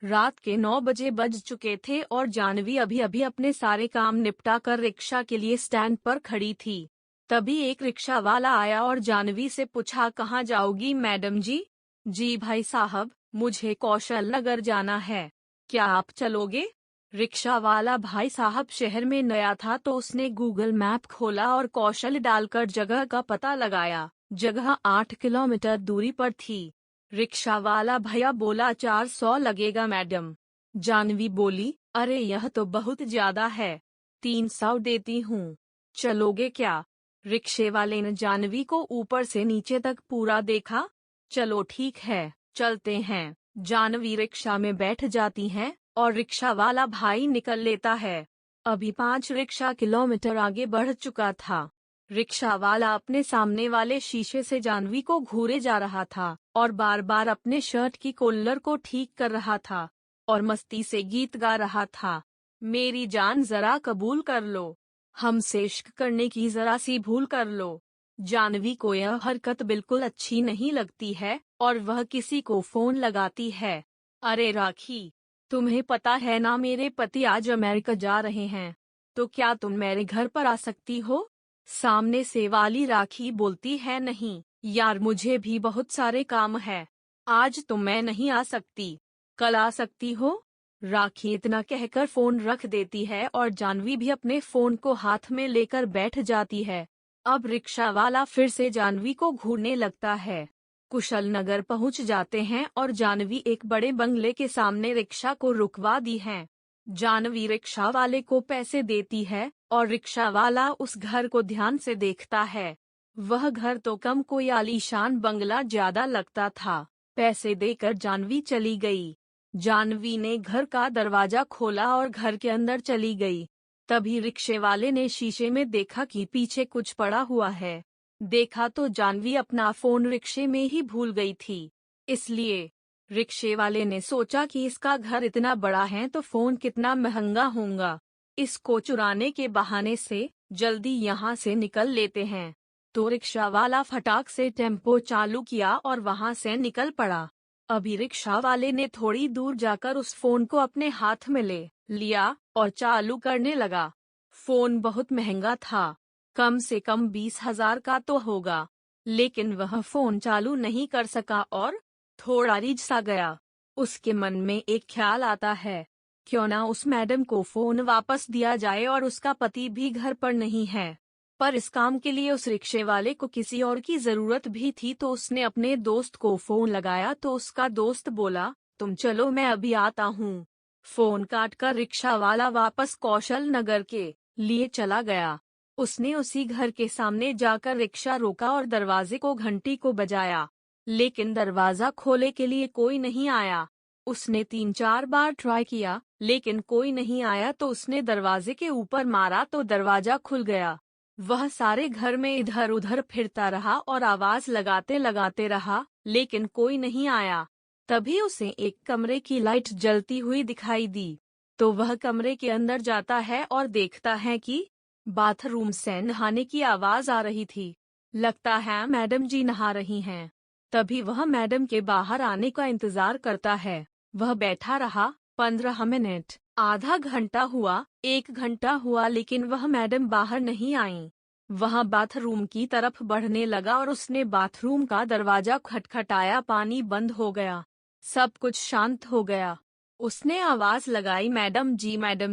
रात के 9 बजे बज चुके थे और जानवी अभी अभी अपने सारे काम निपटा कर रिक्शा के लिए स्टैंड पर खड़ी थी। तभी एक रिक्शा वाला आया और जानवी से पूछा, कहाँ जाओगी मैडम जी? जी भाई साहब, मुझे कौशल नगर जाना है, क्या आप चलोगे? रिक्शा वाला भाई साहब शहर में नया था तो उसने गूगल मैप खोला और कौशल डालकर जगह का पता लगाया। जगह 8 किलोमीटर दूरी पर थी। रिक्शा वाला भैया बोला, 400 लगेगा मैडम। जानवी बोली, अरे यह तो बहुत ज्यादा है, 300 देती हूँ, चलोगे क्या? रिक्शे वाले ने जानवी को ऊपर से नीचे तक पूरा देखा। चलो ठीक है, चलते हैं। जानवी रिक्शा में बैठ जाती है और रिक्शा वाला भाई निकल लेता है। अभी 5 रिक्शा किलोमीटर आगे बढ़ चुका था। रिक्शा वाला अपने सामने वाले शीशे से जानवी को घूरे जा रहा था और बार बार अपने शर्ट की कॉलर को ठीक कर रहा था और मस्ती से गीत गा रहा था। मेरी जान जरा कबूल कर लो, हमसे इश्क करने की जरा सी भूल कर लो। जानवी को यह हरकत बिल्कुल अच्छी नहीं लगती है और वह किसी को फोन लगाती है। अरे राखी, तुम्हें पता है ना मेरे पति आज अमेरिका जा रहे हैं, तो क्या तुम मेरे घर पर आ सकती हो? सामने से वाली राखी बोलती है, नहीं यार, मुझे भी बहुत सारे काम है, आज तो मैं नहीं आ सकती, कल आ सकती हो? राखी इतना कहकर फोन रख देती है और जानवी भी अपने फोन को हाथ में लेकर बैठ जाती है। अब रिक्शा वाला फिर से जानवी को घूरने लगता है। कुशल नगर पहुंच जाते हैं और जानवी एक बड़े बंगले के सामने रिक्शा को रुकवा दी है। जानवी रिक्शा वाले को पैसे देती है और रिक्शा वाला उस घर को ध्यान से देखता है। वह घर तो कम, कोई आलीशान बंगला ज्यादा लगता था। पैसे देकर जानवी चली गई। जानवी ने घर का दरवाजा खोला और घर के अंदर चली गई। तभी रिक्शे वाले ने शीशे में देखा कि पीछे कुछ पड़ा हुआ है। देखा तो जानवी अपना फोन रिक्शे में ही भूल गई थी। इसलिए रिक्शे वाले ने सोचा कि इसका घर इतना बड़ा है तो फोन कितना महंगा होगा, इसको चुराने के बहाने से जल्दी यहाँ से निकल लेते हैं। तो रिक्शा वाला फटाक से टेम्पो चालू किया और वहाँ से निकल पड़ा। अभी रिक्शा वाले ने थोड़ी दूर जाकर उस फोन को अपने हाथ में ले लिया और चालू करने लगा। फोन बहुत महंगा था, कम से कम 20,000 का तो होगा, लेकिन वह फोन चालू नहीं कर सका और थोड़ा रिझ सा गया। उसके मन में एक ख्याल आता है, क्यों ना उस मैडम को फोन वापस दिया जाए और उसका पति भी घर पर नहीं है। पर इस काम के लिए उस रिक्शे वाले को किसी और की जरूरत भी थी, तो उसने अपने दोस्त को फोन लगाया तो उसका दोस्त बोला, तुम चलो मैं अभी आता हूँ। फोन काटकर रिक्शा वाला वापस कौशल नगर के लिए चला गया। उसने उसी घर के सामने जाकर रिक्शा रोका और दरवाजे को घंटी को बजाया, लेकिन दरवाजा खोले के लिए कोई नहीं आया। उसने 3-4 बार ट्राई किया लेकिन कोई नहीं आया, तो उसने दरवाजे के ऊपर मारा तो दरवाजा खुल गया। वह सारे घर में इधर उधर फिरता रहा और आवाज लगाते लगाते रहा, लेकिन कोई नहीं आया। तभी उसे एक कमरे की लाइट जलती हुई दिखाई दी, तो वह कमरे के अंदर जाता है और देखता है कि बाथरूम से नहाने की आवाज आ रही थी। लगता है मैडम जी नहा रही हैं। तभी वह मैडम के बाहर आने का इंतजार करता है। वह बैठा रहा, 15 मिनट, आधा घंटा हुआ, 1 घंटा हुआ, लेकिन वह मैडम बाहर नहीं आई। वह बाथरूम की तरफ बढ़ने लगा और उसने बाथरूम का दरवाजा खटखटाया, पानी बंद हो गया, सब कुछ शांत हो गया। उसने आवाज लगाई, मैडम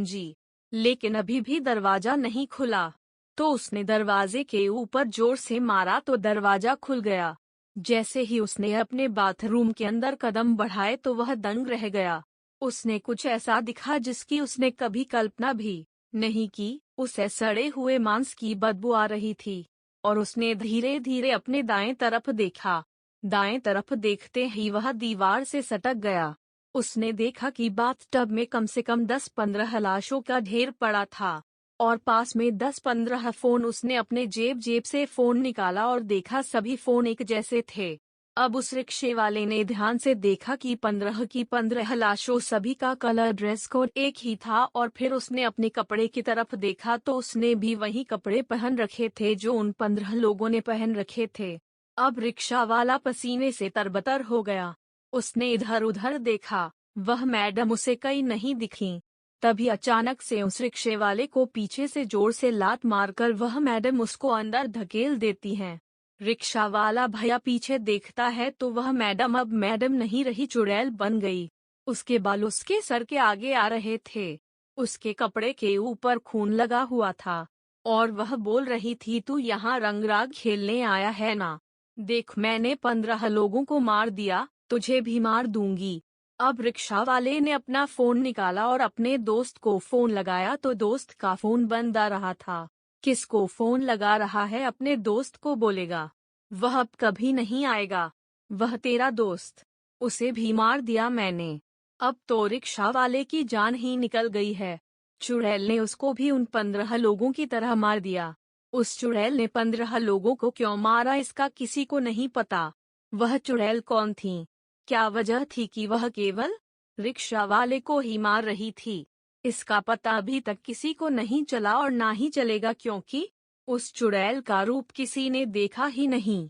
जी, लेकिन अभी भी दरवाजा नहीं खुला। तो उसने दरवाजे के ऊपर जोर से मारा तो दरवाजा खुल गया। जैसे ही उसने अपने बाथरूम के अंदर कदम बढ़ाए तो वह दंग रह गया। उसने कुछ ऐसा दिखा जिसकी उसने कभी कल्पना भी नहीं की। उसे सड़े हुए मांस की बदबू आ रही थी और उसने धीरे धीरे अपने दाएं तरफ देखा। दाएं तरफ देखते ही वह दीवार से सटक गया। उसने देखा कि बाथटब में कम से कम 10-15 लाशों का ढेर पड़ा था और पास में 10-15 फोन। उसने अपने जेब से फोन निकाला और देखा सभी फोन एक जैसे थे। अब उस रिक्शे वाले ने ध्यान से देखा कि 15 की 15 लाशों सभी का कलर, ड्रेस कोड एक ही था और फिर उसने अपने कपड़े की तरफ देखा तो उसने भी वही कपड़े पहन रखे थे जो उन 15 लोगों ने पहन रखे थे। अब रिक्शा वाला पसीने से तरबतर हो गया। उसने इधर उधर देखा, वह मैडम उसे कहीं नहीं दिखी। तभी अचानक से उस रिक्शे वाले को पीछे से जोर से लात मारकर वह मैडम उसको अंदर धकेल देती है। रिक्शा वाला भैया पीछे देखता है तो वह मैडम अब मैडम नहीं रही, चुड़ैल बन गई। उसके बाल उसके सर के आगे आ रहे थे। उसके कपड़े के ऊपर खून लगा हुआ था और वह बोल रही थी, तू यहाँ रंगराग खेलने आया है ना? देख, मैंने 15 लोगों को मार दिया, तुझे भी मार दूंगी। अब रिक्शा वाले ने अपना फोन निकाला और अपने दोस्त को फोन लगाया तो दोस्त का फोन बंद आ रहा था। किसको फोन लगा रहा है? अपने दोस्त को बोलेगा। वह अब कभी नहीं आएगा। वह तेरा दोस्त, उसे भी मार दिया मैंने। अब तो रिक्शा वाले की जान ही निकल गई है। चुड़ैल ने उसको भी उन 15 लोगों की तरह मार दिया। उस चुड़ैल ने 15 लोगों को क्यों मारा इसका किसी को नहीं पता। वह चुड़ैल कौन थी? क्या वजह थी कि वह केवल रिक्शा वाले को ही मार रही थी? इसका पता अभी तक किसी को नहीं चला और ना ही चलेगा, क्योंकि उस चुड़ैल का रूप किसी ने देखा ही नहीं।